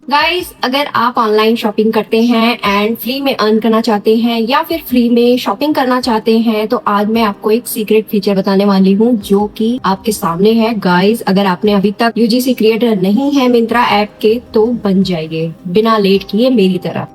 Guys, अगर आप online shopping करते हैं एंड फ्री में अर्न करना चाहते हैं या फिर फ्री में शॉपिंग करना चाहते हैं तो आज मैं आपको एक सीक्रेट फीचर बताने वाली हूँ जो कि आपके सामने है। गाइस, अगर आपने अभी तक यूजीसी क्रिएटर नहीं है मिंत्रा ऐप के तो बन जाइए बिना लेट किए मेरी तरह।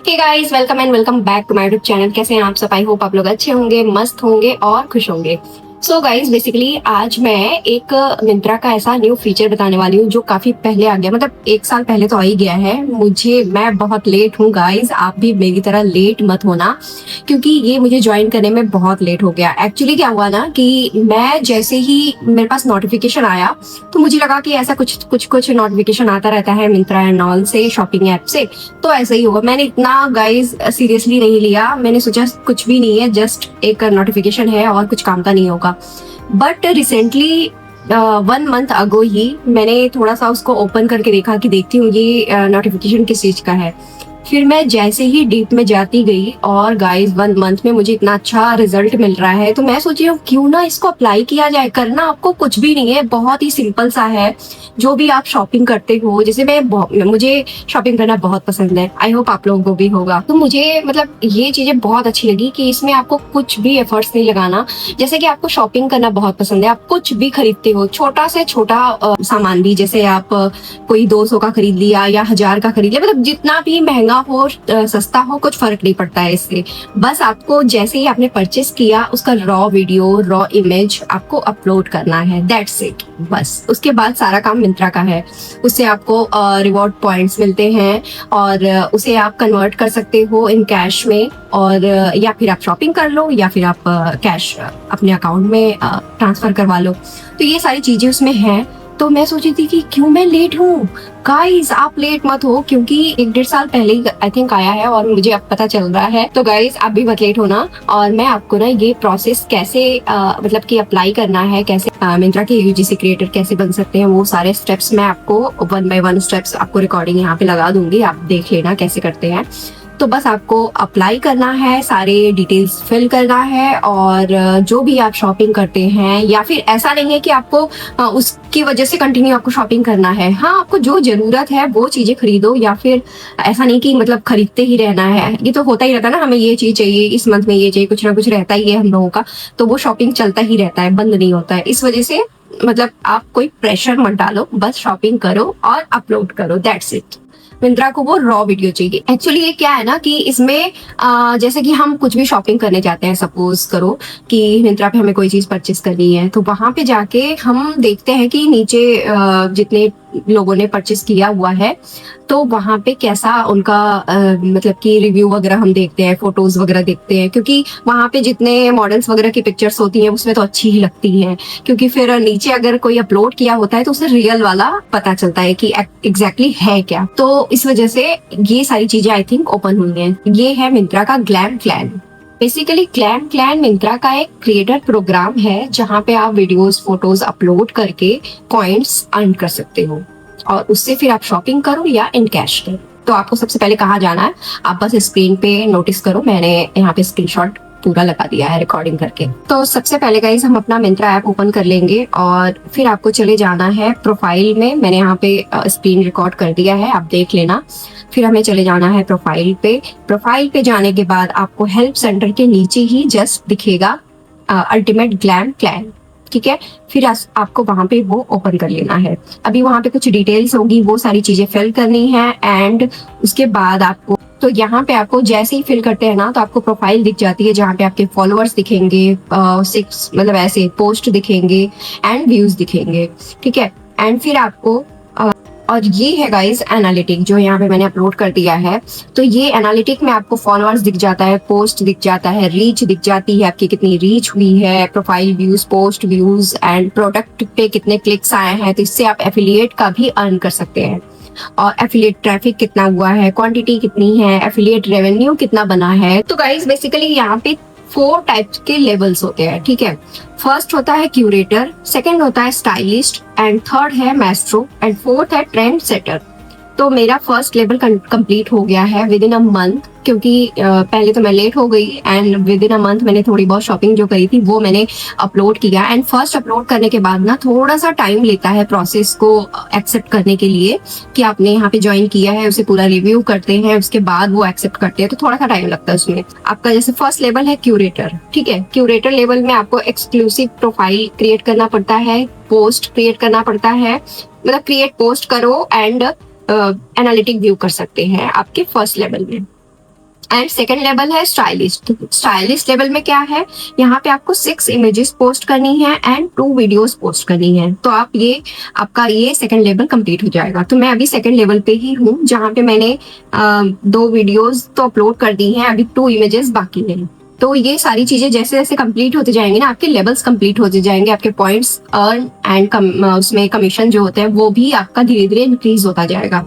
Hey guys, welcome and welcome back to my YouTube channel. कैसे हैं आप सब? आई होप आप लोग अच्छे होंगे, मस्त होंगे और खुश होंगे। सो गाइज, बेसिकली आज मैं एक मिंत्रा का ऐसा न्यू फीचर बताने वाली हूँ जो काफी पहले आ गया, मतलब 1 साल पहले तो आ ही गया है। मैं बहुत लेट हूँ गाइज, आप भी मेरी तरह लेट मत होना क्योंकि ये मुझे ज्वाइन करने में बहुत लेट हो गया। एक्चुअली क्या हुआ ना कि मैं जैसे ही मेरे पास नोटिफिकेशन आया तो मुझे लगा कि ऐसा कुछ नोटिफिकेशन आता रहता है मिंत्रा एंड ऑल से, शॉपिंग ऐप से, तो ऐसा ही होगा। मैंने इतना गाइज सीरियसली नहीं लिया, मैंने सोचा कुछ भी नहीं है, जस्ट एक नोटिफिकेशन है और कुछ काम का नहीं होगा। बट रिसेंटली 1 मंथ अगो ही मैंने थोड़ा सा उसको ओपन करके देखा कि देखती हूँ ये नोटिफिकेशन किस चीज का है। फिर मैं जैसे ही डीप में जाती गई और गाइस 1 मंथ में मुझे इतना अच्छा रिजल्ट मिल रहा है तो मैं सोची हूँ क्यों ना इसको अप्लाई किया जाए। करना आपको कुछ भी नहीं है, बहुत ही सिंपल सा है। जो भी आप शॉपिंग करते हो, जैसे मुझे शॉपिंग करना बहुत पसंद है, आई होप आप लोगों को भी होगा, तो मुझे मतलब ये चीजें बहुत अच्छी लगी कि इसमें आपको कुछ भी एफर्ट्स नहीं लगाना। जैसे कि आपको शॉपिंग करना बहुत पसंद है, आप कुछ भी खरीदते हो, छोटा से छोटा सामान भी, जैसे आप कोई 200 का खरीद लिया या 1000 का खरीद लिया, मतलब जितना भी महंगा हो सस्ता हो कुछ फर्क नहीं पड़ता है इससे। बस आपको जैसे ही आपने परचेस किया उसका रॉ वीडियो, रॉ इमेज आपको अपलोड करना है, दैट्स इट। बस उसके बाद सारा काम मिंत्रा का है। उससे आपको रिवॉर्ड पॉइंट्स मिलते हैं और उसे आप कन्वर्ट कर सकते हो इन कैश में, और या फिर आप शॉपिंग कर लो या फिर आप कैश अपने अकाउंट में ट्रांसफर करवा लो। तो ये सारी चीजें उसमें हैं। तो मैं सोची थी कि क्यों मैं लेट हूँ। गाइज, आप लेट मत हो क्योंकि 1-1.5 साल पहले ही आई थिंक आया है और मुझे अब पता चल रहा है। तो गाइज, आप भी मत लेट होना। और मैं आपको ना ये प्रोसेस कैसे मतलब कि अप्लाई करना है, कैसे मिंत्रा के यूजीसी क्रिएटर कैसे बन सकते हैं, वो सारे स्टेप्स मैं आपको 1 बाय 1 स्टेप्स आपको रिकॉर्डिंग यहाँ पे लगा दूंगी, आप देख लेना कैसे करते हैं। तो बस आपको अप्लाई करना है, सारे डिटेल्स फिल करना है, और जो भी आप शॉपिंग करते हैं, या फिर ऐसा नहीं है कि आपको उसकी वजह से कंटिन्यू आपको शॉपिंग करना है। हाँ, आपको जो जरूरत है वो चीजें खरीदो, या फिर ऐसा नहीं कि मतलब खरीदते ही रहना है। ये तो होता ही रहता है ना, हमें ये चीज चाहिए, इस मंथ में ये चाहिए, कुछ ना कुछ रहता ही है हम लोगों का, तो वो शॉपिंग चलता ही रहता है, बंद नहीं होता है। इस वजह से मतलब आप कोई प्रेशर मत डालो, बस शॉपिंग करो और अपलोड करो, दैट्स इट। मिंत्रा को वो रॉ वीडियो चाहिए। एक्चुअली ये क्या है ना कि इसमें जैसे कि हम कुछ भी शॉपिंग करने जाते हैं, सपोज करो कि मिंत्रा पे हमें कोई चीज परचेस करनी है, तो वहां पे जाके हम देखते हैं कि नीचे जितने लोगों ने परचेस किया हुआ है तो वहां पे कैसा उनका मतलब कि रिव्यू वगैरह हम देखते हैं, फोटोज वगैरह देखते हैं, क्योंकि वहां पे जितने मॉडल्स वगैरह की पिक्चर्स होती हैं उसमें तो अच्छी ही लगती हैं, क्योंकि फिर नीचे अगर कोई अपलोड किया होता है तो उसे रियल वाला पता चलता है कि एग्जैक्टली है क्या। तो इस वजह से ये सारी चीजें आई थिंक ओपन हुई हैं। ये है मिंत्रा का glam clan. Basically glam clan Myntra का एक क्रिएटर प्रोग्राम है जहाँ पे आप वीडियोस, फोटोज अपलोड करके पॉइंट्स अर्न कर सकते हो और उससे फिर आप शॉपिंग करो या इन कैश करो। तो आपको सबसे पहले कहाँ जाना है, आप बस स्क्रीन पे नोटिस करो, मैंने यहाँ पे स्क्रीनशॉट पूरा लगा दिया है रिकॉर्डिंग करके। तो सबसे पहले गाइस हम अपना मिंत्रा ऐप ओपन कर लेंगे और फिर आपको चले जाना है प्रोफाइल में। मैंने यहाँ पे स्क्रीन रिकॉर्ड कर दिया है, आप देख लेना। फिर हमें चले जाना है प्रोफाइल पे। प्रोफाइल पे जाने के बाद आपको हेल्प सेंटर के नीचे ही जस्ट दिखेगा अल्टीमेट ग्लैम क्लैन, ठीक है। फिर आपको वहां पे वो ओपन कर लेना है। अभी वहां पे कुछ डिटेल्स होगी, वो सारी चीजें फिल करनी है, एंड उसके बाद आपको, तो यहाँ पे आपको जैसे ही फिल करते हैं ना तो आपको प्रोफाइल दिख जाती है जहाँ पे आपके फॉलोअर्स दिखेंगे, 6 मतलब ऐसे पोस्ट दिखेंगे एंड व्यूज दिखेंगे, ठीक है। एंड फिर आपको और ये है गाइस एनालिटिक जो यहाँ पे मैंने अपलोड कर दिया है। तो ये एनालिटिक में आपको फॉलोअर्स दिख जाता है, पोस्ट दिख जाता है, रीच दिख जाती है, आपकी कितनी रीच हुई है, profile views, post views and product पे कितने क्लिक्स आए हैं। तो इससे आप एफिलिएट का भी अर्न कर सकते हैं, और एफिलिएट ट्रैफिक कितना हुआ है, क्वांटिटी कितनी है, एफिलिएट रेवेन्यू कितना बना है। तो गाइस बेसिकली यहाँ पे 4 टाइप्स के लेवल्स होते हैं, ठीक है। फर्स्ट होता है क्यूरेटर, सेकंड होता है स्टाइलिस्ट, एंड थर्ड है मैस्ट्रो, एंड फोर्थ है ट्रेंड सेटर। तो मेरा फर्स्ट लेवल कंप्लीट हो गया है विद इन अ मंथ, क्योंकि पहले तो मैं लेट हो गई and with in a month मैंने थोड़ी बहुत शॉपिंग जो करी थी वो मैंने अपलोड किया। एंड फर्स्ट अपलोड करने के बाद ना थोड़ा सा टाइम लेता है प्रोसेस को एक्सेप्ट करने के लिए कि आपने यहाँ पे ज्वाइन किया है, उसे पूरा रिव्यू करते हैं, उसके बाद वो एक्सेप्ट करते हैं, तो थोड़ा सा टाइम लगता है उसमें। आपका जैसे फर्स्ट लेवल है क्यूरेटर, ठीक है। क्यूरेटर लेवल में आपको एक्सक्लूसिव प्रोफाइल क्रिएट करना पड़ता है, पोस्ट क्रिएट करना पड़ता है, मतलब क्रिएट पोस्ट करो एंड एनालिटिक व्यू कर सकते हैं आपके फर्स्ट लेवल में। एंड सेकेंड लेवल है स्टाइलिस्ट। स्टाइलिस्ट लेवल में क्या है, यहाँ पे आपको 6 इमेजेस पोस्ट करनी है एंड 2 वीडियोस पोस्ट करनी है। तो आपका ये सेकेंड लेवल कंप्लीट हो जाएगा। तो मैं अभी सेकेंड लेवल पे ही हूँ, जहाँ पे मैंने 2 वीडियोस तो अपलोड कर दी हैं, अभी 2 इमेजेस बाकी हैं। तो ये सारी चीजें जैसे जैसे कंप्लीट होते जाएंगे ना, आपके लेवल्स कंप्लीट होते जाएंगे, आपके पॉइंट्स अर्न एंड उसमें कमीशन जो होते हैं वो भी आपका धीरे धीरे इंक्रीज होता जाएगा,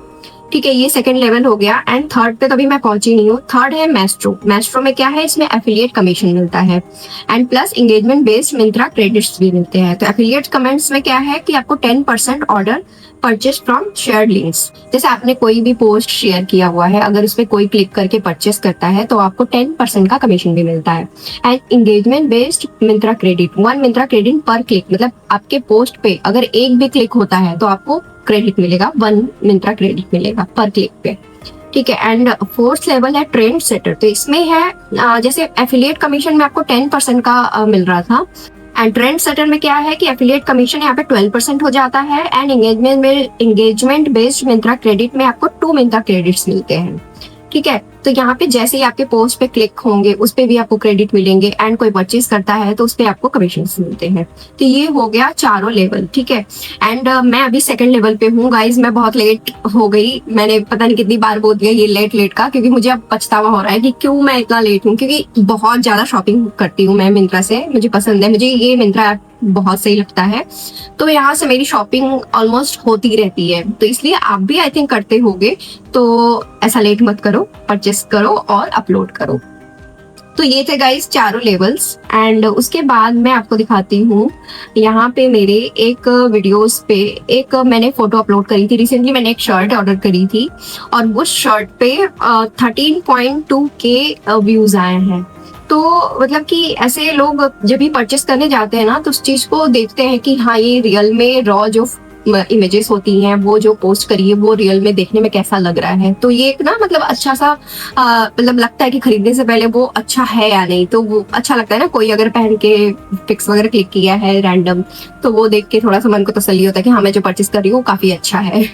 ठीक है। ये सेकंड लेवल हो गया। एंड थर्ड पे तो अभी मैं पहुंची नहीं हूँ। थर्ड है मैस्ट्रो। मैस्ट्रो में क्या है, इसमें एफिलिएट कमीशन मिलता है and plus engagement based Myntra credits भी मिलते हैं। तो एफिलिएट कमेंट्स में क्या है कि आपको 10% order purchase from shared links. जैसे आपने कोई भी पोस्ट शेयर किया हुआ है, अगर उस पर कोई क्लिक करके परचेस करता है तो आपको 10% का कमीशन भी मिलता है। And engagement based Myntra credit, 1 Myntra credit पर क्लिक, मतलब आपके पोस्ट पे अगर एक भी क्लिक होता है तो आपको क्रेडिट मिलेगा, 1 मिंत्रा क्रेडिट मिलेगा पर क्लिक पे, ठीक है। एंड फोर्थ लेवल है ट्रेंड सेटर। तो इसमें है जैसे एफिलिएट कमीशन में आपको 10% का मिल रहा था, एंड ट्रेंड सेटर में क्या है कि एफिलिएट कमीशन यहाँ पे 12% हो जाता है and engagement based Myntra credit में आपको 2 मिंत्रा क्रेडिट्स मिलते हैं, ठीक है। तो यहाँ पे जैसे ही आपके पोस्ट पे क्लिक होंगे उस पे भी आपको क्रेडिट मिलेंगे एंड कोई परचेज करता है तो उस पे आपको कमीशन मिलते हैं। तो ये हो गया चारों लेवल, ठीक है। एंड मैं अभी सेकंड लेवल पे हूँ गाइज। मैं बहुत लेट हो गई, मैंने पता नहीं कितनी बार बोल दिया ये लेट का, क्योंकि मुझे अब पछतावा हो रहा है कि क्यों मैं इतना लेट हूँ, क्योंकि बहुत ज्यादा शॉपिंग करती हूँ मैं मिंत्रा से, मुझे पसंद है, मुझे ये मिंत्रा ऐप बहुत सही लगता है। तो यहाँ से मेरी शॉपिंग ऑलमोस्ट होती रहती है, तो इसलिए आप भी आई थिंक करते होगे। तो ऐसा लेट मत करो, परचेस करो और अपलोड करो। तो ये थे गाइस चारों लेवल्स। एंड उसके बाद मैं आपको दिखाती हूँ यहाँ पे मेरे एक वीडियोस पे एक मैंने फोटो अपलोड करी थी। रिसेंटली मैंने एक शर्ट ऑर्डर करी थी और उस शर्ट पे 13.2K व्यूज आए हैं। तो मतलब कि ऐसे लोग जब भी परचेस करने जाते हैं ना तो उस चीज को देखते हैं कि हाँ ये रियल में रॉ जो इमेजेस होती हैं, वो जो पोस्ट करी है वो रियल में देखने में कैसा लग रहा है। तो ये एक ना मतलब अच्छा सा मतलब लगता है कि खरीदने से पहले वो अच्छा है या नहीं, तो वो अच्छा लगता है ना। कोई अगर पहन के पिक्स वगैरह क्लिक किया है रैंडम, तो वो देख के थोड़ा सा मन को तसल्ली होता है कि हाँ मैं जो परचेस कर रही हूँ काफी अच्छा है।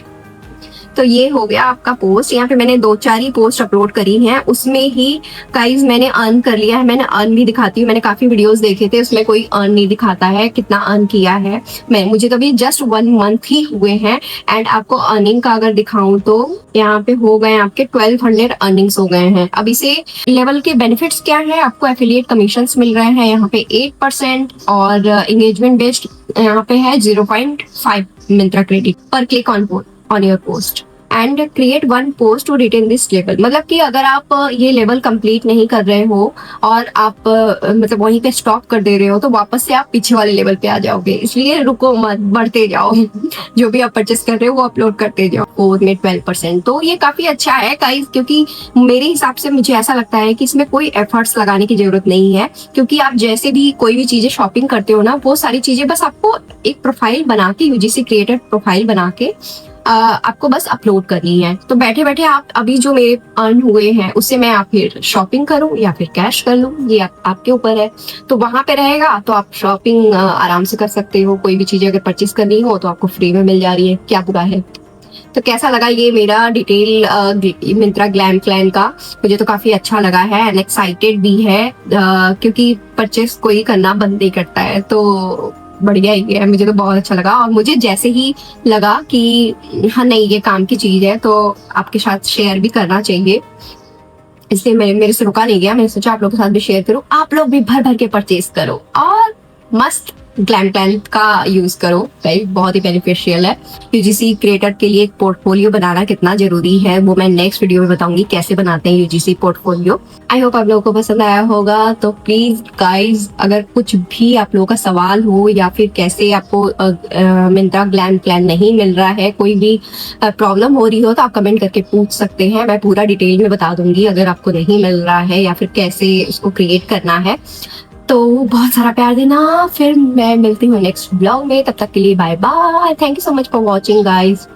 तो ये हो गया आपका पोस्ट। यहाँ पे मैंने 2-4 ही पोस्ट अपलोड करी हैं, उसमें ही गाइज मैंने अर्न कर लिया है। मैंने अर्न भी दिखाती हूँ, मैंने काफी वीडियोस देखे थे, उसमें कोई अर्न नहीं दिखाता है कितना अर्न किया है। मुझे तो अभी जस्ट 1 मंथ ही हुए हैं। एंड आपको अर्निंग का अगर दिखाऊं तो यहाँ पे हो गए आपके 1200 अर्निंग्स हो गए हैं। अब इसे लेवल के बेनिफिट्स क्या है, आपको एफिलिएट कमीशन मिल रहे हैं यहाँ पे 8% और एंगेजमेंट बेस्ड यहाँ पे है 0.5 मिंत्रा क्रेडिट पर click on your post and create 1 post to retain this level. मतलब कि अगर आप ये लेवल कंप्लीट नहीं कर रहे हो और आप मतलब वहीं पे स्टॉप कर दे रहे हो तो वापस से आप पीछे वाले लेवल पे आ जाओगे। इसलिए रुको मत, बढ़ते जाओ। जो भी आप परचेस कर रहे हो वो अपलोड करते जाओ। और में 12%, तो ये काफी अच्छा है गाइस, क्योंकि मेरे हिसाब से मुझे ऐसा लगता है कि इसमें कोई एफर्ट्स लगाने की जरूरत नहीं है। क्योंकि आप जैसे भी कोई भी चीजें शॉपिंग करते हो ना, वो सारी चीजें बस आपको एक प्रोफाइल बना के, यूजीसी क्रिएटेड प्रोफाइल बना के आपको बस अपलोड करनी है। तो बैठे बैठे आप अभी जो मेरे अर्न हुए हैं उससे मैं आप फिर शॉपिंग करूं या फिर कैश कर लूं, ये आपके ऊपर है। तो वहां पे रहेगा तो आप शॉपिंग आराम से कर सकते हो। कोई भी चीजें अगर परचेस करनी हो तो आपको फ्री में मिल जा रही है, क्या बुरा है। तो कैसा लगा ये मेरा डिटेल मिंत्रा ग्लैम क्लैन का? मुझे तो काफी अच्छा लगा है एंड एक्साइटेड भी है, क्योंकि परचेस कोई करना बंद नहीं करता है। तो बढ़िया ही है, मुझे तो बहुत अच्छा लगा। और मुझे जैसे ही लगा कि हाँ नहीं ये काम की चीज है तो आपके साथ शेयर भी करना चाहिए, इसलिए मेरे से रुका नहीं गया। मैंने सोचा आप लोगों के साथ भी शेयर करूं, आप लोग भी भर भर के परचेज करो और मस्त ग्लैम प्लान का यूज करो भाई, बहुत ही बेनिफिशियल है। यूजीसी क्रिएटर के लिए एक पोर्टफोलियो बनाना कितना जरूरी है वो मैं नेक्स्ट वीडियो में बताऊंगी, कैसे बनाते हैं यूजीसी पोर्टफोलियो। आई होप आप लोगों को पसंद आया होगा। तो प्लीज गाइज, अगर कुछ भी आप लोगों का सवाल हो या फिर कैसे आपको मिंत्रा ग्लैम प्लान नहीं मिल रहा है, कोई भी प्रॉब्लम हो रही हो, तो आप कमेंट करके पूछ सकते हैं। मैं पूरा डिटेल में बता दूंगी अगर आपको नहीं मिल रहा है या फिर कैसे उसको क्रिएट करना है। तो बहुत सारा प्यार देना। फिर मैं मिलती हूँ नेक्स्ट ब्लॉग में, तब तक के लिए bye bye. Thank you so much for watching guys.